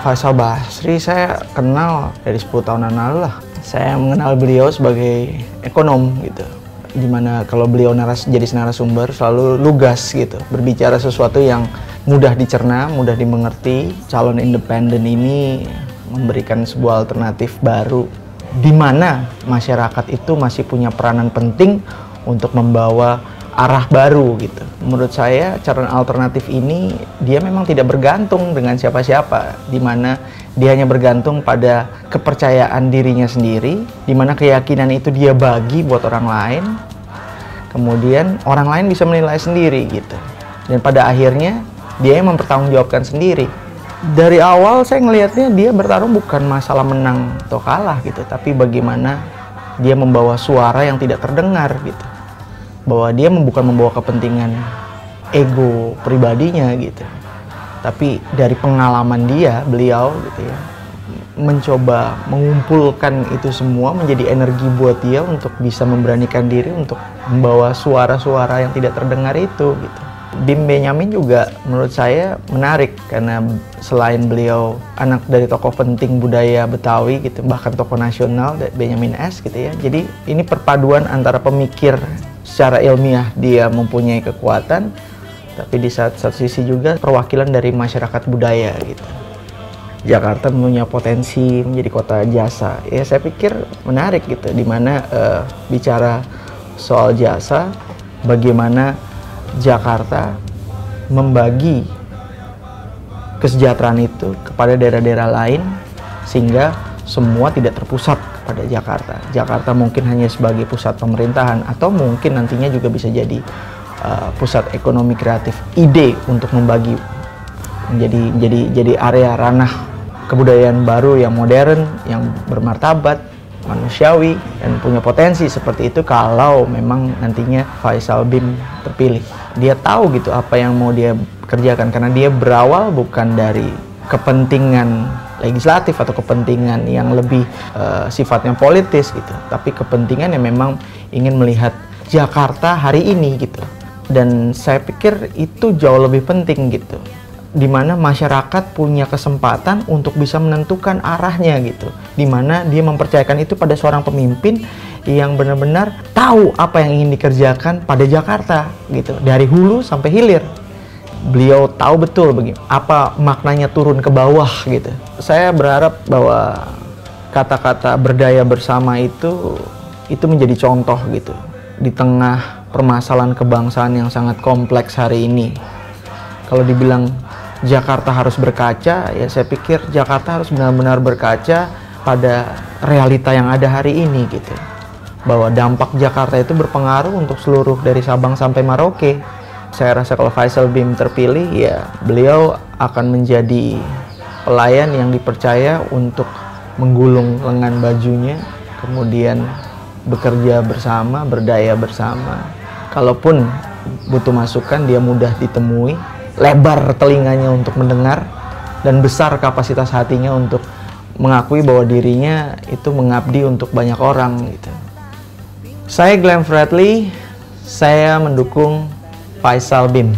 Faisal Basri saya kenal dari 10 tahunan lalu lah. Saya mengenal beliau sebagai ekonom gitu. Dimana kalau beliau jadi narasumber selalu lugas gitu. Berbicara sesuatu yang mudah dicerna, mudah dimengerti. Calon independen ini memberikan sebuah alternatif baru. Di mana masyarakat itu masih punya peranan penting untuk membawa arah baru gitu. Menurut saya calon alternatif ini dia memang tidak bergantung dengan siapa-siapa, di mana dia hanya bergantung pada kepercayaan dirinya sendiri, di mana keyakinan itu dia bagi buat orang lain, kemudian orang lain bisa menilai sendiri gitu. Dan pada akhirnya dia yang mempertanggungjawabkan sendiri. Dari awal saya ngelihatnya dia bertarung bukan masalah menang atau kalah gitu, tapi bagaimana dia membawa suara yang tidak terdengar gitu. Bahwa dia bukan membawa kepentingan ego pribadinya gitu, tapi dari pengalaman beliau gitu ya, mencoba mengumpulkan itu semua menjadi energi buat dia untuk bisa memberanikan diri untuk membawa suara-suara yang tidak terdengar itu gitu. Bim Benyamin juga menurut saya menarik karena selain beliau anak dari tokoh penting budaya Betawi gitu, bahkan tokoh nasional Benyamin S gitu ya. Jadi ini perpaduan antara pemikir secara ilmiah dia mempunyai kekuatan, tapi di satu sisi juga perwakilan dari masyarakat budaya gitu. Jakarta punya potensi menjadi kota jasa. Ya saya pikir menarik gitu, dimana bicara soal jasa, bagaimana Jakarta membagi kesejahteraan itu kepada daerah-daerah lain sehingga semua tidak terpusat pada Jakarta. Jakarta mungkin hanya sebagai pusat pemerintahan atau mungkin nantinya juga bisa jadi pusat ekonomi kreatif, ide untuk membagi menjadi area ranah kebudayaan baru yang modern, yang bermartabat, manusiawi dan punya potensi seperti itu kalau memang nantinya Faisal Bim terpilih. Dia tahu gitu apa yang mau dia kerjakan karena dia berawal bukan dari kepentingan legislatif atau kepentingan yang lebih sifatnya politis gitu, tapi kepentingan yang memang ingin melihat Jakarta hari ini gitu. Dan saya pikir itu jauh lebih penting gitu, dimana masyarakat punya kesempatan untuk bisa menentukan arahnya gitu, dimana dia mempercayakan itu pada seorang pemimpin yang benar-benar tahu apa yang ingin dikerjakan pada Jakarta gitu, dari hulu sampai hilir. Beliau tahu betul apa maknanya turun ke bawah gitu. Saya berharap bahwa kata-kata berdaya bersama itu menjadi contoh gitu di tengah permasalahan kebangsaan yang sangat kompleks hari ini. Kalau dibilang Jakarta harus berkaca, ya saya pikir Jakarta harus benar-benar berkaca pada realita yang ada hari ini gitu. Bahwa dampak Jakarta itu berpengaruh untuk seluruh dari Sabang sampai Merauke. Saya rasa kalau Faisal Bim terpilih, ya beliau akan menjadi pelayan yang dipercaya untuk menggulung lengan bajunya, kemudian bekerja bersama, berdaya bersama. Kalaupun butuh masukan, dia mudah ditemui, lebar telinganya untuk mendengar, dan besar kapasitas hatinya untuk mengakui bahwa dirinya itu mengabdi untuk banyak orang gitu. Saya Glenn Fredly, saya mendukung Faisal Bim.